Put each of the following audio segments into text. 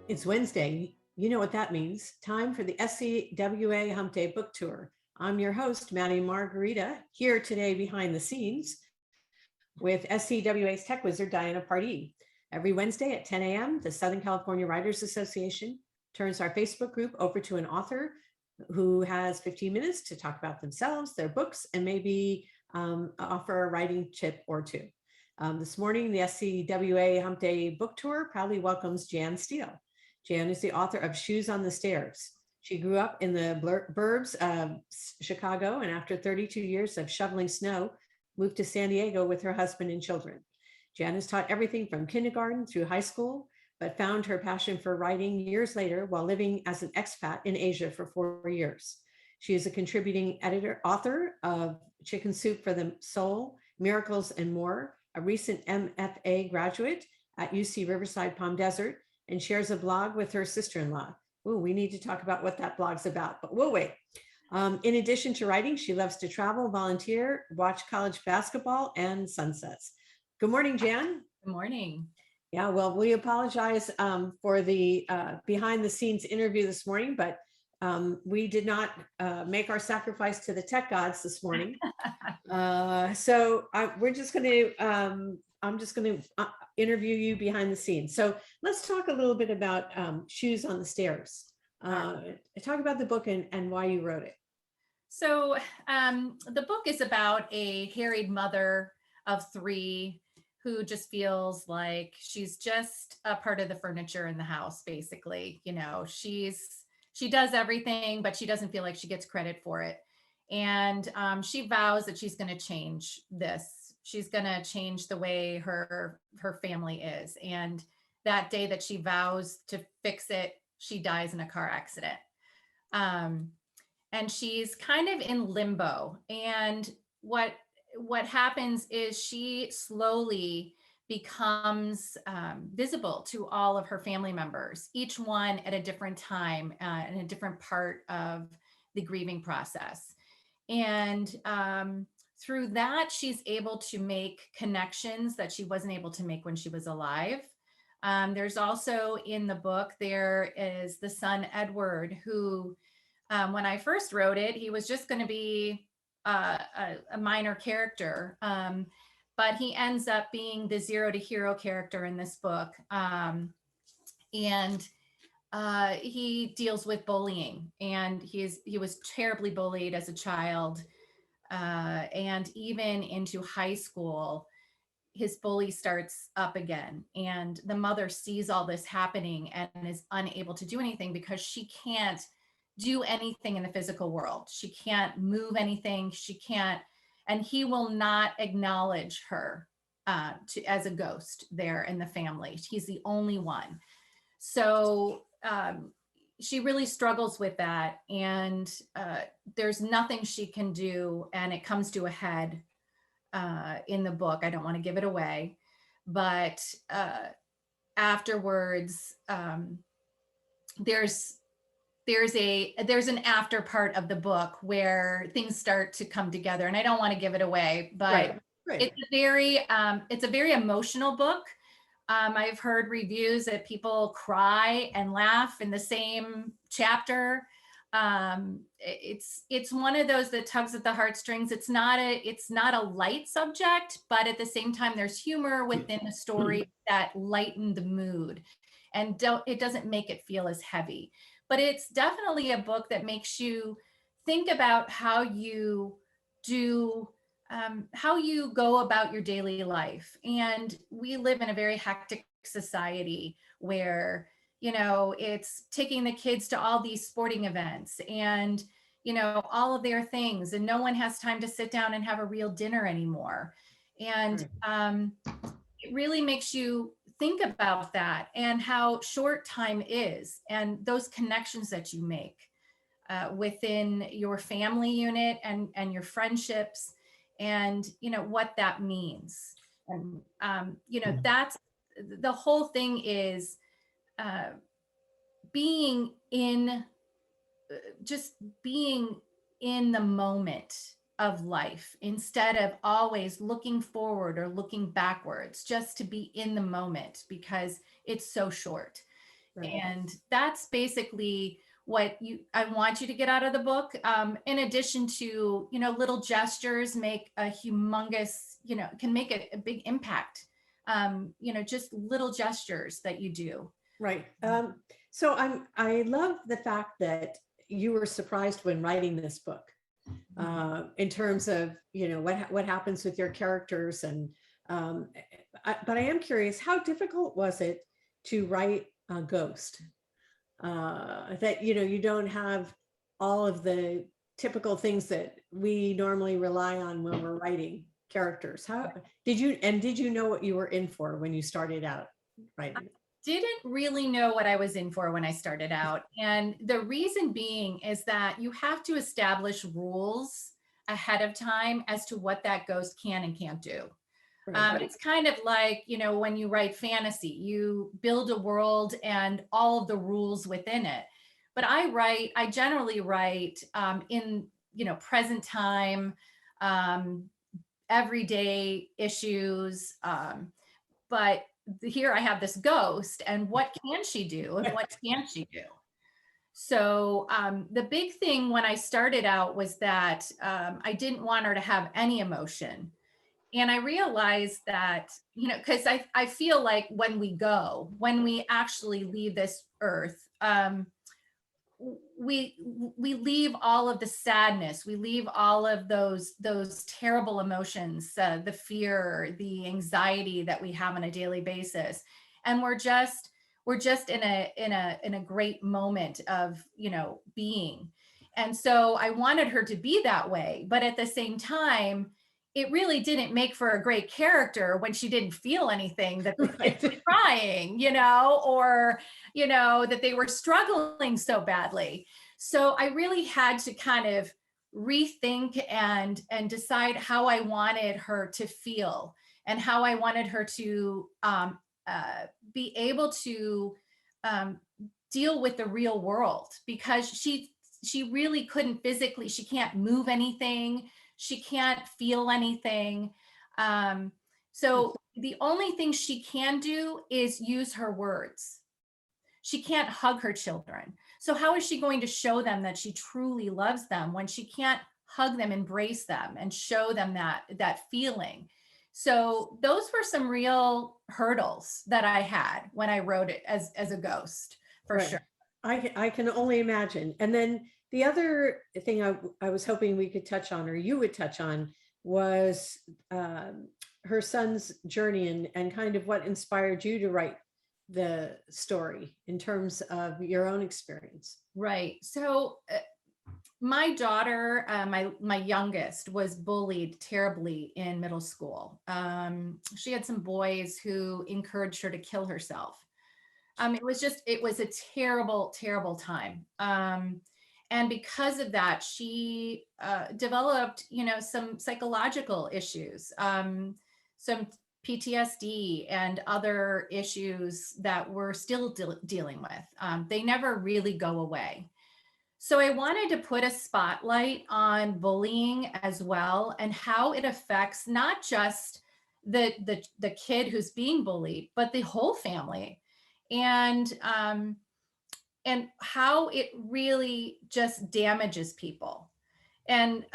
It's Wednesday. You know what that means. Time for the SCWA Hump Day book tour. I'm your host, Maddie Margarita, here today behind the scenes with SCWA's tech wizard, Diana Pardee. Every Wednesday at 10 a.m., the Southern California Writers Association turns our Facebook group over to an author who has 15 minutes to talk about themselves, their books, and maybe offer a writing tip or two. This morning, the SCWA Hump Day book tour proudly welcomes Jan Steele. Jan is the author of Shoes on the Stairs. She grew up in the burbs of Chicago, and after 32 years of shoveling snow, moved to San Diego with her husband and children. Jan has taught everything from kindergarten through high school, but found her passion for writing years later while living as an expat in Asia for 4 years. She is a contributing author of Chicken Soup for the Soul, Miracles and More, a recent MFA graduate at UC Riverside Palm Desert, and shares a blog with her sister-in-law. Ooh, we need to talk about what that blog's about, but we'll wait. In addition to writing, she loves to travel, volunteer, watch college basketball, and sunsets. Good morning, Jan. Good morning. Yeah, well, we apologize for the behind the scenes interview this morning, but we did not make our sacrifice to the tech gods this morning. So we're just going to, I'm just going to interview you behind the scenes. So let's talk a little bit about Shoes on the Stairs. Talk about the book and why you wrote it. So the book is about a harried mother of 3 who just feels like she's just a part of the furniture in the house, basically. You know, she does everything, but she doesn't feel like she gets credit for it. And she vows that she's going to change this. She's going to change the way her family is. And that day that she vows to fix it, she dies in a car accident. And she's kind of in limbo. And what happens is she slowly becomes visible to all of her family members, each one at a different time in a different part of the grieving process. And through that, she's able to make connections that she wasn't able to make when she was alive. There's also in the book, there is the son, Edward, who when I first wrote it, he was just going to be a minor character, but he ends up being the zero to hero character in this book. And he deals with bullying, and he was terribly bullied as a child. And even into high school, his bully starts up again. And the mother sees all this happening and is unable to do anything because she can't do anything in the physical world. She can't move anything. She can't, and he will not acknowledge her as a ghost there in the family. He's the only one. So she really struggles with that, and there's nothing she can do, and it comes to a head in the book. I don't want to give it away, but afterwards, there's an after part of the book where things start to come together, and I don't want to give it away, but right. It's a very emotional book. I've heard reviews that people cry and laugh in the same chapter. It's one of those that tugs at the heartstrings. It's not a light subject, but at the same time, there's humor within the story that lighten the mood, and it doesn't make it feel as heavy. But it's definitely a book that makes you think about how you go about your daily life. And we live in a very hectic society where, you know, it's taking the kids to all these sporting events and, you know, all of their things, and no one has time to sit down and have a real dinner anymore. And it really makes you think about that and how short time is, and those connections that you make within your family unit and your friendships, and you know what that means. And you know, that's the whole thing is being in the moment of life instead of always looking forward or looking backwards, just to be in the moment because it's so short. Right. And that's basically what I want you to get out of the book. In addition to, little gestures make a humongous, can make a big impact. Just little gestures that you do. Right. So I love the fact that you were surprised when writing this book, in terms of, what happens with your characters. And but I am curious, how difficult was it to write a ghost? That, you don't have all of the typical things that we normally rely on when we're writing characters. How did you know what you were in for when you started out writing? Didn't really know what I was in for when I started out. And the reason being is that you have to establish rules ahead of time as to what that ghost can and can't do. Right. It's kind of like, when you write fantasy, you build a world and all of the rules within it. But I generally write in, present time, everyday issues. But here I have this ghost, and what can she do and what can't she do? So the big thing when I started out was that I didn't want her to have any emotion. And I realized that, because I feel like when we actually leave this earth, we leave all of the sadness, we leave all of those terrible emotions, the fear, the anxiety that we have on a daily basis, and we're just in a great moment of being. And so I wanted her to be that way, but at the same time, it really didn't make for a great character when she didn't feel anything, that the kids were crying, or, that they were struggling so badly. So I really had to kind of rethink and decide how I wanted her to feel and how I wanted her to be able to deal with the real world, because she really couldn't physically, she can't move anything. She can't feel anything. So the only thing she can do is use her words. She can't hug her children. So how is she going to show them that she truly loves them when she can't hug them, embrace them, and show them that feeling? So those were some real hurdles that I had when I wrote it as a ghost, for sure. I can only imagine. And then the other thing I was hoping we could touch on, or you would touch on, was her son's journey and kind of what inspired you to write the story in terms of your own experience. Right. So my daughter, my youngest, was bullied terribly in middle school. She had some boys who encouraged her to kill herself. It was a terrible, terrible time. And because of that, she developed, some psychological issues, some PTSD and other issues that we're still dealing with. They never really go away. So I wanted to put a spotlight on bullying as well, and how it affects not just the kid who's being bullied, but the whole family. And how it really just damages people. And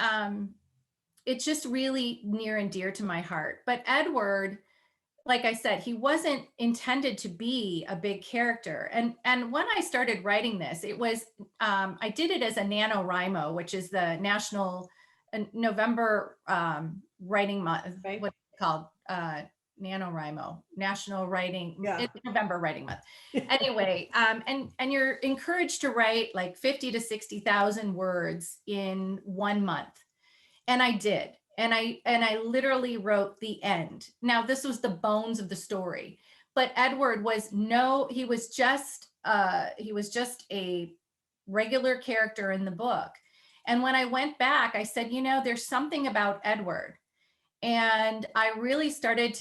it's just really near and dear to my heart. But Edward, like I said, he wasn't intended to be a big character. And when I started writing this, it was, I did it as a NaNoWriMo, which is the National November Writing Month, Right. what's it called? NaNoWriMo, National Writing, it's November Writing Month. Anyway, and you're encouraged to write like 50 to 60,000 words in 1 month. And I did. And I literally wrote the end. Now, this was the bones of the story, but Edward he was just a regular character in the book. And when I went back, I said, there's something about Edward. And I really started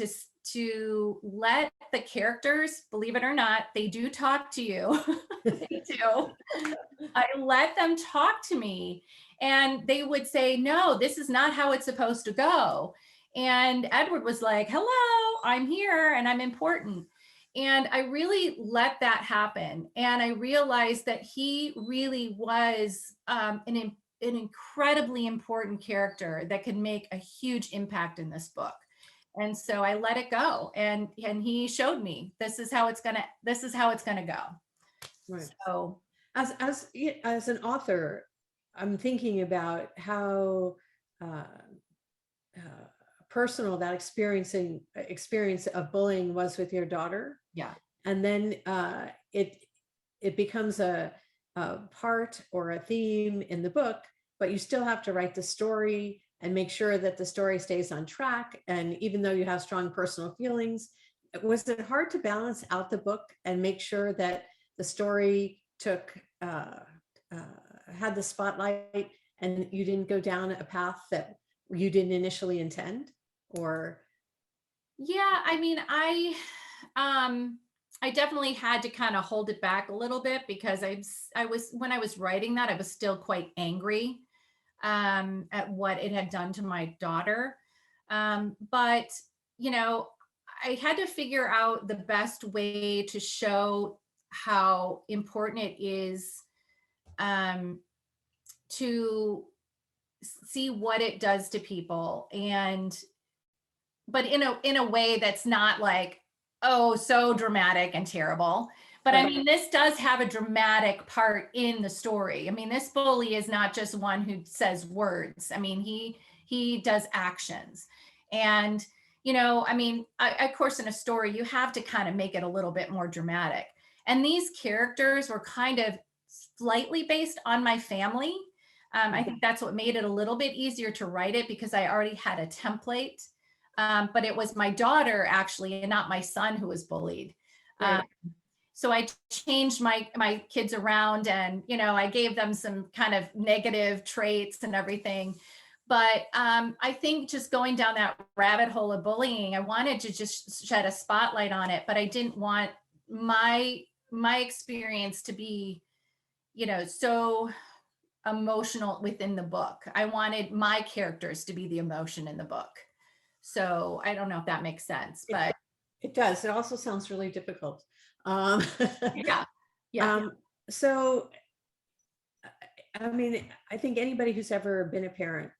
to let the characters, believe it or not, they do talk to you. They do. I let them talk to me, and they would say, no, this is not how it's supposed to go. And Edward was like, hello, I'm here and I'm important. And I really let that happen. And I realized that he really was an incredibly important character that could make a huge impact in this book. And so I let it go. And he showed me this is how it's gonna go. Right. So As an author, I'm thinking about how uh, personal that experience of bullying was with your daughter. yeah. And then it becomes a part or a theme in the book, but you still have to write the story and make sure that the story stays on track. And even though you have strong personal feelings, was it hard to balance out the book and make sure that the story took had the spotlight and you didn't go down a path that you didn't initially intend? Or Yeah, I mean, I definitely had to kind of hold it back a little bit because I was when I was writing that I was still quite angry at what it had done to my daughter. But you know, I had to figure out the best way to show how important it is um, to see what it does to people, and but in a way that's not like, oh, so dramatic and terrible. But I right, mean, this does have a dramatic part in the story. I mean, this bully is not just one who says words. I mean, he does actions. And I mean, of course, in a story, you have to kind of make it a little bit more dramatic. And these characters were kind of slightly based on my family. I think that's what made it a little bit easier to write it because I already had a template. But it was my daughter actually, and not my son, who was bullied. right. So I changed my kids around, and I gave them some kind of negative traits and everything. But I think just going down that rabbit hole of bullying, I wanted to just shed a spotlight on it, but I didn't want my experience to be, so emotional within the book. I wanted my characters to be the emotion in the book. So I don't know if that makes sense, but It does. It also sounds really difficult. Um, yeah, yeah, so, I mean, I think anybody who's ever been a parent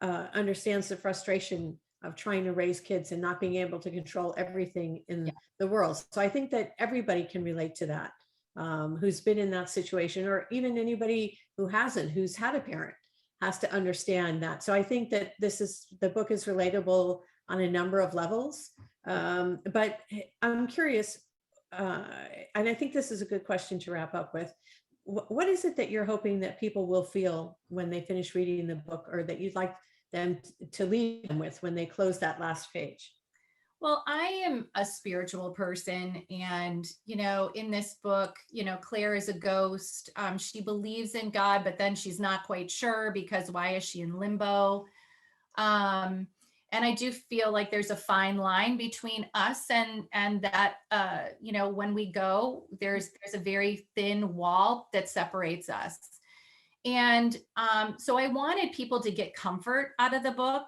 understands the frustration of trying to raise kids and not being able to control everything in yeah, the world. So I think that everybody can relate to that, who's been in that situation, or even anybody who hasn't, who's had a parent, has to understand that. So I think that the book is relatable on a number of levels. But I'm curious, and I think this is a good question to wrap up with. What is it that you're hoping that people will feel when they finish reading the book, or that you'd like them to leave them with when they close that last page? Well, I am a spiritual person, and in this book, Claire is a ghost. She believes in God, but then she's not quite sure because why is she in limbo? Um, and I do feel like there's a fine line between us and that. When we go, there's a very thin wall that separates us. And so I wanted people to get comfort out of the book.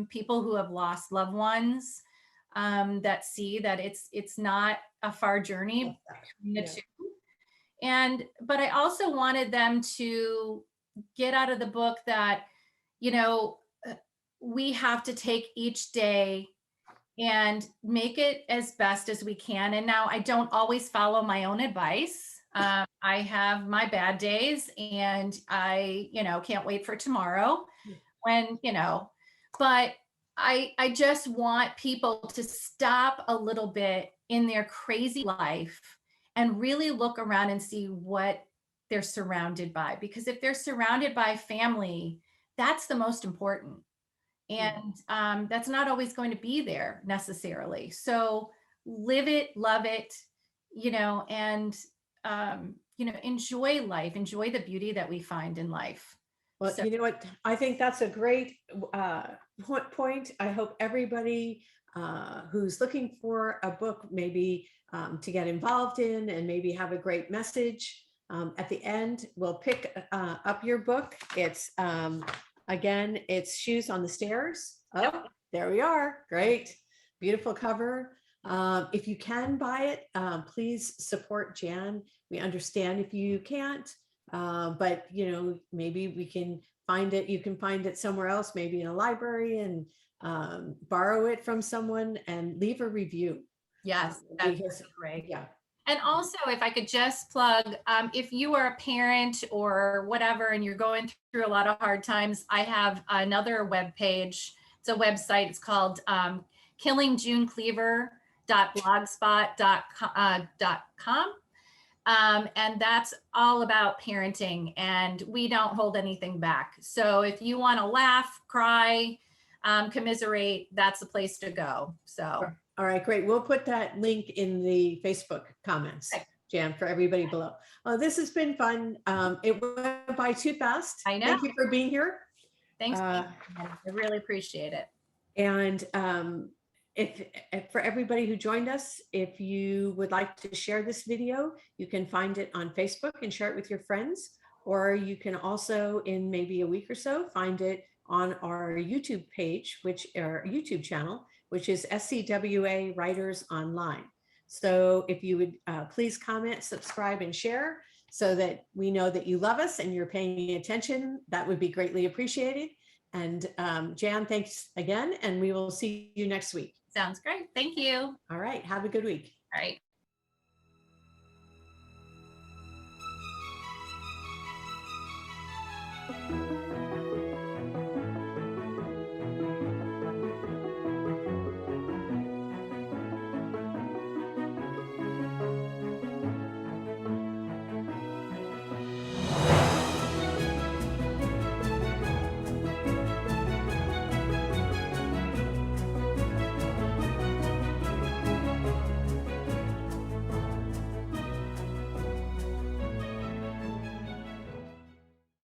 People who have lost loved ones, that see that it's not a far journey between the Yeah. two. But I also wanted them to get out of the book that, you know, uh, we have to take each day and make it as best as we can. And now I don't always follow my own advice. I have my bad days, and I, can't wait for tomorrow when, but I just want people to stop a little bit in their crazy life and really look around and see what they're surrounded by. Because if they're surrounded by family, that's the most important. And that's not always going to be there necessarily. So live it, love it, and enjoy life, enjoy the beauty that we find in life. Well, So you know what? I think that's a great point. I hope everybody who's looking for a book, maybe to get involved in, and maybe have a great message at the end, will pick up your book. It's again, it's Shoes on the Stairs. Yep. Oh, there we are. Great, beautiful cover. If you can buy it, please support Jan. We understand if you can't, but maybe we can find it. You can find it somewhere else, maybe in a library, and borrow it from someone and leave a review. Yes, that's Because, great. yeah. And also, if I could just plug, if you are a parent or whatever, and you're going through a lot of hard times, I have another webpage. It's a website. It's called killingJuneCleaver.blogspot.com. And that's all about parenting, and we don't hold anything back. So if you want to laugh, cry, commiserate, that's the place to go. So. All right, great. We'll put that link in the Facebook comments, Okay. Jan, for everybody below. Oh, this has been fun. It went by too fast. I know. Thank you for being here. Thanks. I really appreciate it. And if for everybody who joined us, if you would like to share this video, you can find it on Facebook and share it with your friends, or you can also, in maybe a week or so, find it on our YouTube page, our YouTube channel, which is SCWA Writers Online. So if you would please comment, subscribe, and share so that we know that you love us and you're paying attention, that would be greatly appreciated. And Jan, thanks again, and we will see you next week. Sounds great. Thank you. All right. Have a good week. All right.